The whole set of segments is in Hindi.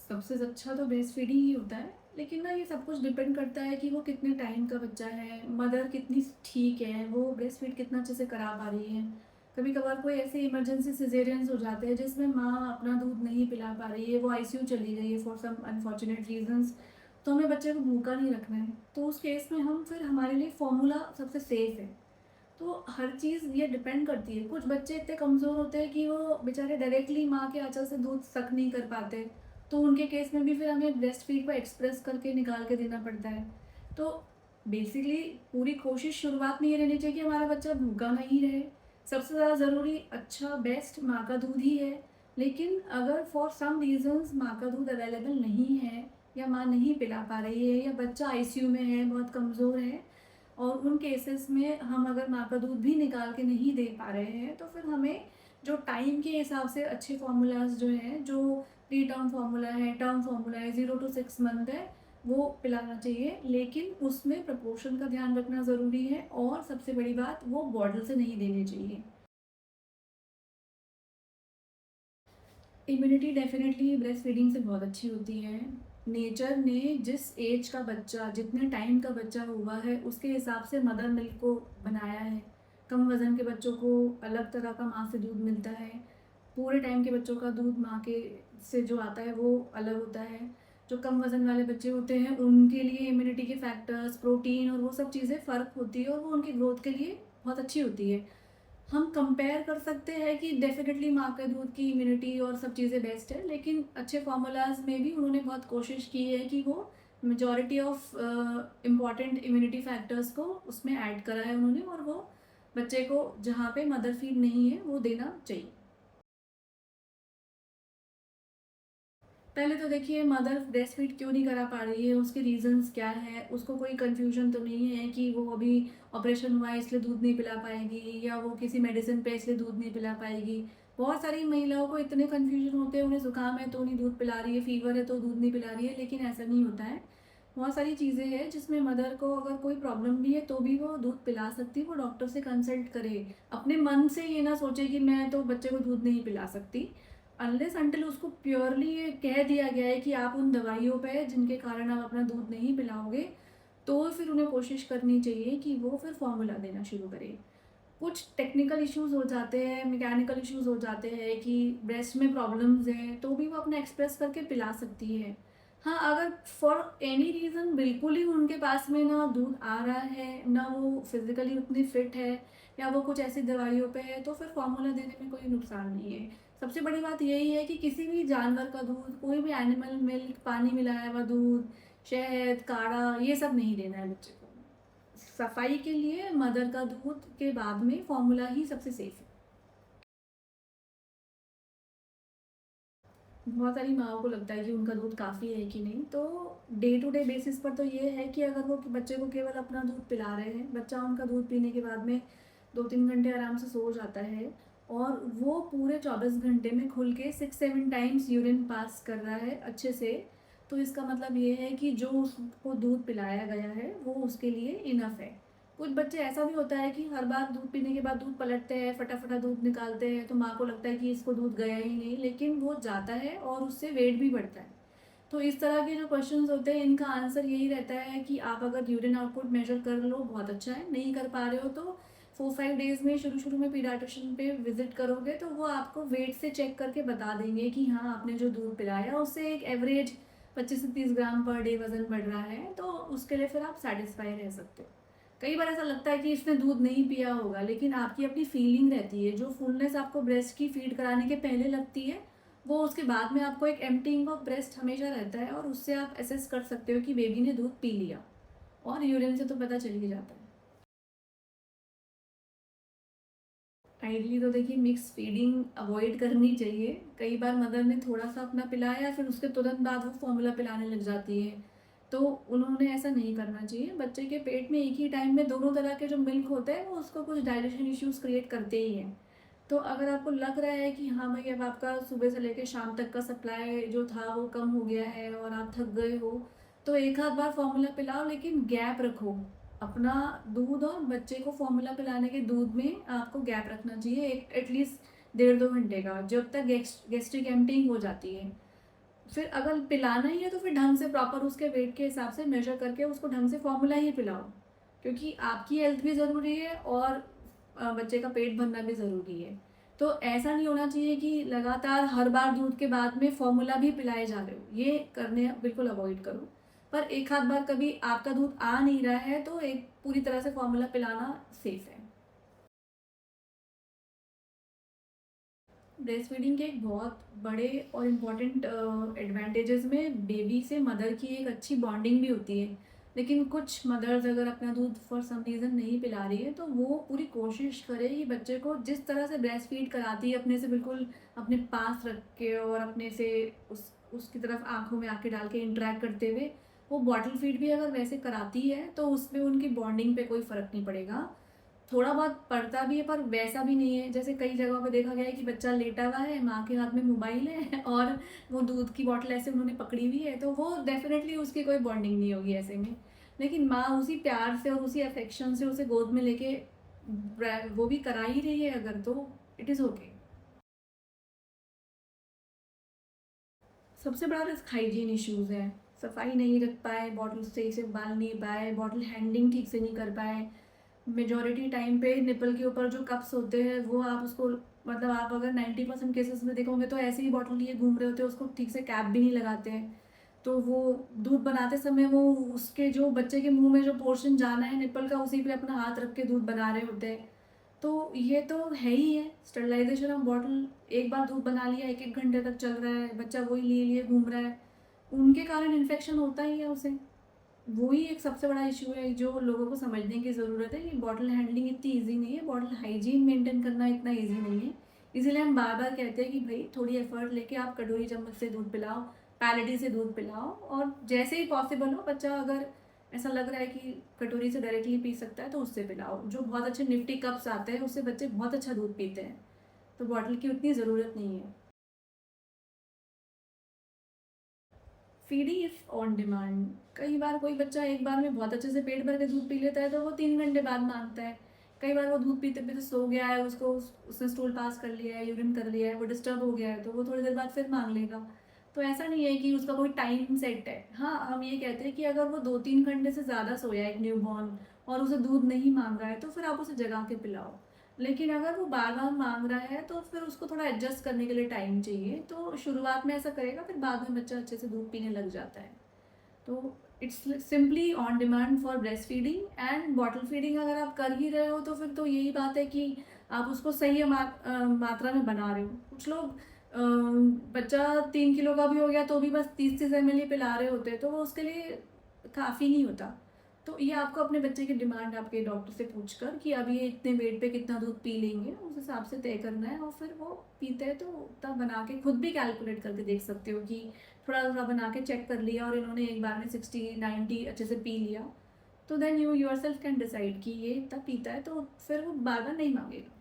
सबसे अच्छा तो ब्रेस्ट फीडिंग ही होता है, लेकिन ना ये सब कुछ डिपेंड करता है कि वो कितने टाइम का बच्चा है, मदर कितनी ठीक है, वो ब्रेस्ट फीड कितना अच्छे से करा पा रही है। कभी-कभार कोई ऐसे इमरजेंसी सिज़ेरियंस हो जाते हैं जिसमें माँ अपना दूध नहीं पिला पा रही है, वो आईसीयू चली गई है फॉर सम अनफॉर्च्यूनेट रीज़न्स, तो हमें बच्चे को भूखा नहीं रखना है। तो उस केस में हम फिर हमारे लिए फ़ॉर्मूला सबसे सेफ़ है। तो हर चीज़ ये डिपेंड करती है। कुछ बच्चे इतने कमज़ोर होते हैं कि वो बेचारे डायरेक्टली माँ के आँचल से दूध सक नहीं कर पाते, तो उनके केस में भी फिर हमें ब्रेस्ट फीड को एक्सप्रेस करके निकाल के देना पड़ता है। तो बेसिकली पूरी कोशिश शुरुआत में ये रहनी चाहिए कि हमारा बच्चा भूखा नहीं रहे। सबसे ज़्यादा ज़रूरी अच्छा बेस्ट माँ का दूध ही है। लेकिन अगर फॉर सम रीज़न्स माँ का दूध अवेलेबल नहीं है या माँ नहीं पिला पा रही है या बच्चा आईसीयू में है, बहुत कमज़ोर है, और उन केसेस में हम अगर माँ का दूध भी निकाल के नहीं दे पा रहे हैं, तो फिर हमें जो टाइम के हिसाब से अच्छे फ़ॉर्मूलाज़ जो हैं, जो प्री टर्म फ़ॉर्मूला है, टर्म फ़ॉर्मूला है, 0 टू 6 मंथ है, वो पिलाना चाहिए। लेकिन उसमें प्रपोर्शन का ध्यान रखना ज़रूरी है और सबसे बड़ी बात, वो बॉटल से नहीं देने चाहिए। इम्यूनिटी डेफ़िनेटली ब्रेस्ट फीडिंग से बहुत अच्छी होती है। नेचर ने जिस एज का बच्चा, जितने टाइम का बच्चा हुआ है, उसके हिसाब से मदर मिल्क को बनाया है। कम वज़न के बच्चों को अलग तरह का माँ से दूध मिलता है। पूरे टाइम के बच्चों का दूध माँ के से जो आता है वो अलग होता है। जो कम वज़न वाले बच्चे होते हैं उनके लिए इम्यूनिटी के फैक्टर्स, प्रोटीन और वो सब चीज़ें फ़र्क होती है और वो उनकी ग्रोथ के लिए बहुत अच्छी होती है। हम कंपेयर कर सकते हैं कि डेफ़िनेटली माँ के दूध की इम्यूनिटी और सब चीज़ें बेस्ट है, लेकिन अच्छे फ़ॉर्मूलाज़ में भी उन्होंने बहुत कोशिश की है कि वो majority of important immunity factors को उसमें ऐड करा है उन्होंने, और वो बच्चे को जहाँ पे मदर फीड नहीं है, वो देना चाहिए। पहले तो देखिए मदर ब्रेस्ट फीड क्यों नहीं करा पा रही है, उसके रीज़न्स क्या हैं? उसको कोई कन्फ्यूज़न तो नहीं है कि वो अभी ऑपरेशन हुआ है इसलिए दूध नहीं पिला पाएगी या वो किसी मेडिसिन पे इसलिए दूध नहीं पिला पाएगी। बहुत सारी महिलाओं को इतने कन्फ्यूज़न होते हैं, उन्हें ज़ुकाम है तो नहीं दूध पिला रही है, फ़ीवर है तो दूध नहीं पिला रही है, लेकिन ऐसा नहीं होता है। बहुत सारी चीज़ें हैं जिसमें मदर को अगर कोई प्रॉब्लम भी है तो भी वो दूध पिला सकती है, वो डॉक्टर से कंसल्ट करे। अपने मन से ये ना सोचे कि मैं तो बच्चे को दूध नहीं पिला सकती। अनलेस अंटिल उसको प्योरली ये कह दिया गया है कि आप उन दवाइयों पे हैं जिनके कारण आप अपना दूध नहीं पिलाओगे, तो फिर उन्हें कोशिश करनी चाहिए कि वो फिर फ़ॉर्मूला देना शुरू करें। कुछ टेक्निकल इश्यूज़ हो जाते हैं, मैकेनिकल इश्यूज़ हो जाते हैं कि ब्रेस्ट में प्रॉब्लम्स हैं, तो भी वो अपना एक्सप्रेस करके पिला सकती है। हाँ, अगर फॉर एनी रीज़न बिल्कुल ही उनके पास में ना दूध आ रहा है, ना वो फिज़िकली उतनी फिट है या वो कुछ ऐसी दवाइयों पे है, तो फिर फ़ॉर्मूला देने में कोई नुकसान नहीं है। सबसे बड़ी बात यही है कि किसी भी जानवर का दूध, कोई भी एनिमल मिल्क, पानी मिलाया हुआ दूध, शहद, काढ़ा, ये सब नहीं देना है बच्चे को। सफाई के लिए मदर का दूध के बाद में फ़ॉर्मूला ही सबसे सेफ़ है। बहुत सारी माँओं को लगता है कि उनका दूध काफ़ी है कि नहीं, तो डे टू डे बेसिस पर तो ये है कि अगर वो बच्चे को केवल अपना दूध पिला रहे हैं, बच्चा उनका दूध पीने के बाद में 2-3 घंटे आराम से सो जाता है और वो पूरे 24 घंटे में खुल के 6-7 टाइम्स यूरिन पास कर रहा है अच्छे से, तो इसका मतलब ये है कि जो उसको दूध पिलाया गया है, वो उसके लिए इनफ़ है। कुछ बच्चे ऐसा भी होता है कि हर बार दूध पीने के बाद दूध पलटते हैं, फटाफट दूध निकालते हैं, तो माँ को लगता है कि इसको दूध गया ही नहीं, लेकिन वो जाता है और उससे वेट भी बढ़ता है। तो इस तरह के जो क्वेश्चंस होते हैं, इनका आंसर यही रहता है कि आप अगर यूरिन आउटपुट मेजर कर लो, बहुत अच्छा है, नहीं कर पा रहे हो तो 4-5 डेज़ में शुरू-शुरू में पीडियाट्रिशियन पे विज़िट करोगे, तो वो आपको वेट से चेक करके बता देंगे कि हाँ, आपने जो दूध पिलाया, उससे एक एवरेज 25 से 30 ग्राम पर डे वज़न बढ़ रहा है, तो उसके लिए फिर आप सैटिस्फाई रह सकते हो। कई बार ऐसा लगता है कि इसने दूध नहीं पिया होगा, लेकिन आपकी अपनी फीलिंग रहती है, जो फुलनेस आपको ब्रेस्ट की फीड कराने के पहले लगती है, वो उसके बाद में आपको एक एम्प्टीइंग ऑफ ब्रेस्ट हमेशा रहता है और उससे आप असेस कर सकते हो कि बेबी ने दूध पी लिया, और यूरिन से तो पता चल ही जाता है। आइडली तो देखिए मिक्स फीडिंग अवॉइड करनी चाहिए। कई बार मदर ने थोड़ा-सा अपना पिलाया, फिर उसके तुरंत बाद वो फ़ॉर्मूला पिलाने लग जाती है। तो उन्होंने ऐसा नहीं करना चाहिए। बच्चे के पेट में एक ही टाइम में दोनों तरह के जो मिल्क होते हैं, वो उसको कुछ डाइजेशन इश्यूज़ क्रिएट करते ही हैं। तो अगर आपको लग रहा है कि हाँ भाई, अब आपका सुबह से लेके शाम तक का सप्लाई जो था वो कम हो गया है और आप थक गए हो, तो एक आध बार फ़ॉर्मूला पिलाओ, लेकिन गैप रखो। अपना दूध और बच्चे को फ़ॉर्मूला पिलाने के दूध में आपको गैप रखना चाहिए, एक एटलीस्ट 1.5-2 घंटे का, जब तक गैस्ट्रिक एम्पटिंग हो जाती है। फिर अगर पिलाना ही है तो फिर ढंग से प्रॉपर उसके वेट के हिसाब से मेजर करके उसको ढंग से फॉर्मूला ही पिलाओ, क्योंकि आपकी हेल्थ भी ज़रूरी है और बच्चे का पेट भरना भी ज़रूरी है। तो ऐसा नहीं होना चाहिए कि लगातार हर बार दूध के बाद में फॉर्मूला भी पिलाए जा रहे हो, ये करने बिल्कुल अवॉइड करो। पर एक आध बार कभी आपका दूध आ नहीं रहा है तो एक पूरी तरह से फॉर्मूला पिलाना सेफ है। ब्रेस्ट फीडिंग के एक बहुत बड़े और इम्पॉर्टेंट एडवांटेजेस में बेबी से मदर की एक अच्छी बॉन्डिंग भी होती है। लेकिन कुछ मदर्स अगर अपना दूध फॉर सम रीज़न नहीं पिला रही है तो वो पूरी कोशिश करे कि बच्चे को जिस तरह से ब्रेस्ट फीड कराती है अपने से बिल्कुल अपने पास रख के और अपने से उसकी तरफ आंखों में आके डाल के इंटरेक्ट करते हुए वो बॉटल फीड भी अगर वैसे कराती है तो उसमें उनकी बॉन्डिंग पे कोई फ़र्क नहीं पड़ेगा। थोड़ा बहुत पड़ता भी है पर वैसा भी नहीं है, जैसे कई जगहों पे देखा गया है कि बच्चा लेटा हुआ है, माँ के हाथ में मोबाइल है और वो दूध की बॉटल ऐसे उन्होंने पकड़ी हुई है, तो वो डेफ़िनेटली उसकी कोई बॉन्डिंग नहीं होगी ऐसे में। लेकिन माँ उसी प्यार से और उसी अफ़ेक्शन से उसे गोद में लेके वो भी करा ही रही है अगर, तो इट इज़ ओके। सबसे बड़ा रिस्क हाइजीन इश्यूज़ है। सफाई नहीं रख पाए, बॉटल सही से उबाल नहीं पाए, बॉटल हैंडलिंग ठीक से नहीं कर पाए। मेजॉरिटी टाइम पे निपल के ऊपर जो कप्स होते हैं वो आप उसको मतलब आप अगर 90% केसेस में देखोगे तो ऐसे ही बॉटल लिए घूम रहे होते हैं, उसको ठीक से कैप भी नहीं लगाते हैं। तो वो दूध बनाते समय वो उसके जो बच्चे के मुँह में जो पोर्शन जाना है निप्पल का उसी पे अपना हाथ रख के दूध बना रहे होते हैं। तो ये तो है ही है, स्टरलाइज़ेशन ऑफ बॉटल। एक बार दूध बना लिया 1-1 घंटे तक चल रहा है, बच्चा वही लिए-लिए घूम रहा है, उनके कारण इन्फेक्शन होता ही है उसे। वो ही एक सबसे बड़ा इश्यू है जो लोगों को समझने की ज़रूरत है कि बॉटल हैंडलिंग इतनी ईज़ी नहीं है, बॉटल हाइजीन मेंटेन करना इतना ईज़ी नहीं है। इसीलिए हम बार-बार कहते हैं कि भई थोड़ी एफ़र्ट लेके आप कटोरी चम्मच से दूध पिलाओ, पैलेटी से दूध पिलाओ और जैसे ही पॉसिबल हो बच्चा अगर ऐसा लग रहा है कि कटोरी से डायरेक्टली पी सकता है तो उससे पिलाओ। जो बहुत अच्छे निफ्टी कप्स आते हैं उससे बच्चे बहुत अच्छा दूध पीते हैं, तो बॉटल की उतनी ज़रूरत नहीं है। Feeding if on demand. कई बार कोई बच्चा एक बार में बहुत अच्छे से पेट भर के दूध पी लेता है तो वो 3 घंटे बाद मांगता है। कई बार वो दूध पीते पीते सो गया है, उसको उसने स्टूल पास कर लिया है, यूरिन कर लिया है, वो डिस्टर्ब हो गया है तो वो थोड़ी देर बाद फिर मांग लेगा। तो ऐसा नहीं है कि उसका कोई टाइम सेट है। हाँ, हम ये कहते हैं कि अगर वो 2-3 घंटे से ज़्यादा सोया है एक न्यूबॉर्न और उसे दूध नहीं मांग रहा है तो फिर आप उसे जगा के पिलाओ। लेकिन अगर वो बार-बार माँग रहा है तो फिर उसको थोड़ा एडजस्ट करने के लिए टाइम चाहिए। तो शुरुआत में ऐसा करेगा, फिर बाद में बच्चा अच्छे से दूध पीने लग जाता है। तो it's simply on demand for breast feeding and bottle feeding अगर आप कर ही रहे हो तो फिर तो यही बात है कि आप उसको सही मात्रा में बना रहे हो। कुछ लोग बच्चा 3 किलो का भी हो गया तो भी बस 30-30 ml ही पिला रहे होते हैं, तो वो उसके लिए काफ़ी नहीं होता। तो ये आपको अपने बच्चे की डिमांड आपके डॉक्टर से पूछकर कि अब ये इतने वेट पे कितना दूध पी लेंगे, उस हिसाब से तय करना है और फिर वो पीते हैं तो तब बना के खुद भी कैलकुलेट करके देख सकते हो कि थोड़ा-थोड़ा बना के चेक कर लिया और इन्होंने एक बार में 60-90 अच्छे से पी लिया, तो then you yourself can decide कि ये इतना पीता है तो फिर वो बार-बार नहीं माँगेगा।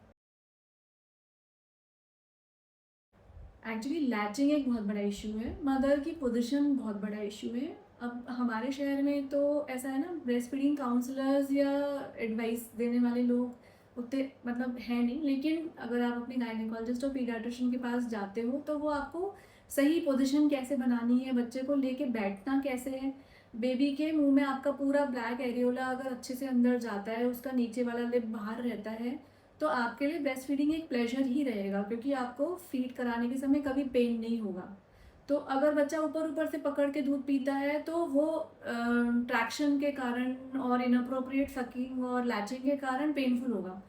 एक्चुअली लैचिंग एक बहुत बड़ा इश्यू है, मदर की पोज़ीशन बहुत बड़ा इश्यू है। अब हमारे शहर में तो ऐसा है ना, ब्रेस्ट फीडिंग काउंसलर्स या एडवाइस देने वाले लोग उतने मतलब हैं नहीं, लेकिन अगर आप अपने गायनेकोलॉजिस्ट और पीडियाट्रिशियन के पास जाते हो तो वो आपको सही पोज़ीशन कैसे बनानी है, बच्चे को लेके बैठना कैसे है, बेबी के मुँह में आपका पूरा ब्लैक एरियोला अगर अच्छे से अंदर जाता है, उसका नीचे वाला लिप बाहर रहता है, तो आपके लिए ब्रेस्ट फीडिंग एक प्लेज़र ही रहेगा क्योंकि आपको फ़ीड कराने के समय कभी पेन नहीं होगा। तो अगर बच्चा ऊपर-ऊपर से पकड़ के दूध पीता है तो वो ट्रैक्शन के कारण और इनअप्रोप्रिएट सकिंग और लैचिंग के कारण पेनफुल होगा।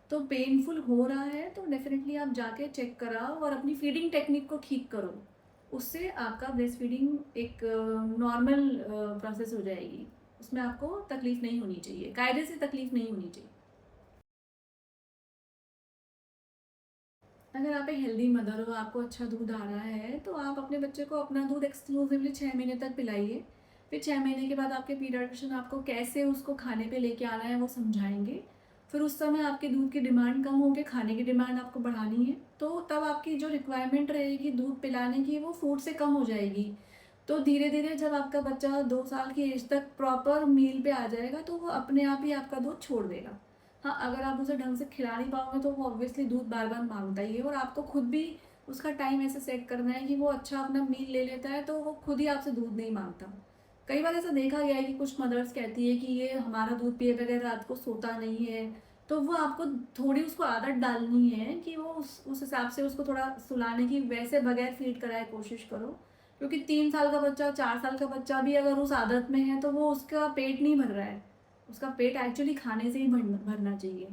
तो पेनफुल हो रहा है तो डेफ़िनिटली आप जाके चेक कराओ और अपनी फ़ीडिंग टेक्निक को ठीक करो। उससे आपका ब्रेस्ट फीडिंग एक नॉर्मल प्रोसेस हो जाएगी। उसमें आपको तकलीफ़ नहीं होनी चाहिए, कायदे से तकलीफ़ नहीं होनी चाहिए। अगर आप एक हेल्दी मदर हो, आपको अच्छा दूध आ रहा है, तो आप अपने बच्चे को अपना दूध एक्सक्लूसिवली 6 महीने तक पिलाइए। फिर 6 महीने के बाद आपके पीडियाट्रिशियन आपको कैसे उसको खाने पे लेके आना है, वो समझाएँगे। फिर उस समय आपके दूध की डिमांड कम होगी, खाने की डिमांड आपको बढ़ानी है, तो तब आपकी जो रिक्वायरमेंट रहेगी दूध पिलाने की, वो फूड से कम हो जाएगी। तो धीरे-धीरे जब आपका बच्चा 2 साल की एज तक प्रॉपर मील पे आ जाएगा, तो वो अपने आप ही आपका दूध छोड़ देगा। हाँ, अगर आप उसे ढंग से खिला नहीं पाओगे तो वो ऑब्वियसली दूध बार-बार माँगता ही है और आपको खुद भी उसका टाइम ऐसे सेट करना है कि वो अच्छा अपना मील ले लेता है तो वो खुद ही आपसे दूध नहीं माँगता। कई बार ऐसा देखा गया है कि कुछ मदर्स कहती है कि ये हमारा दूध पिए बगैर रात को सोता नहीं है, तो वो आपको थोड़ी उसको आदत डालनी है कि वो उस हिसाब से उसको थोड़ा सुलाने की, वैसे बगैर फीड कराए कोशिश करो। क्योंकि 3 साल का बच्चा, 4 साल का बच्चा भी अगर उस आदत में है तो वो उसका पेट नहीं भर रहा है। उसका पेट एक्चुअली खाने से ही भरना चाहिए।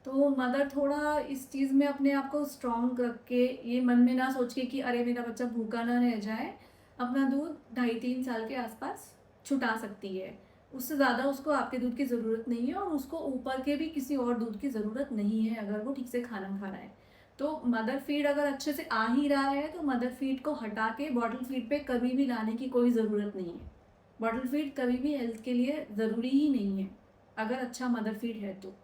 तो मदर थोड़ा इस चीज़ में अपने आप को स्ट्रॉन्ग रख के, ये मन में ना सोच के कि अरे मेरा बच्चा भूखा ना रह जाए, अपना दूध 2.5-3 साल के आसपास छुटा सकती है। उससे ज़्यादा उसको आपके दूध की ज़रूरत नहीं है और उसको ऊपर के भी किसी और दूध की ज़रूरत नहीं है अगर वो ठीक से खाना खा रहा है। तो मदर फीड अगर अच्छे से आ ही रहा है तो मदर फीड को हटा के बॉटल फीड पे कभी भी लाने की कोई ज़रूरत नहीं है। बॉटल फीड कभी भी हेल्थ के लिए ज़रूरी ही नहीं है, अगर अच्छा मदर फीड है तो।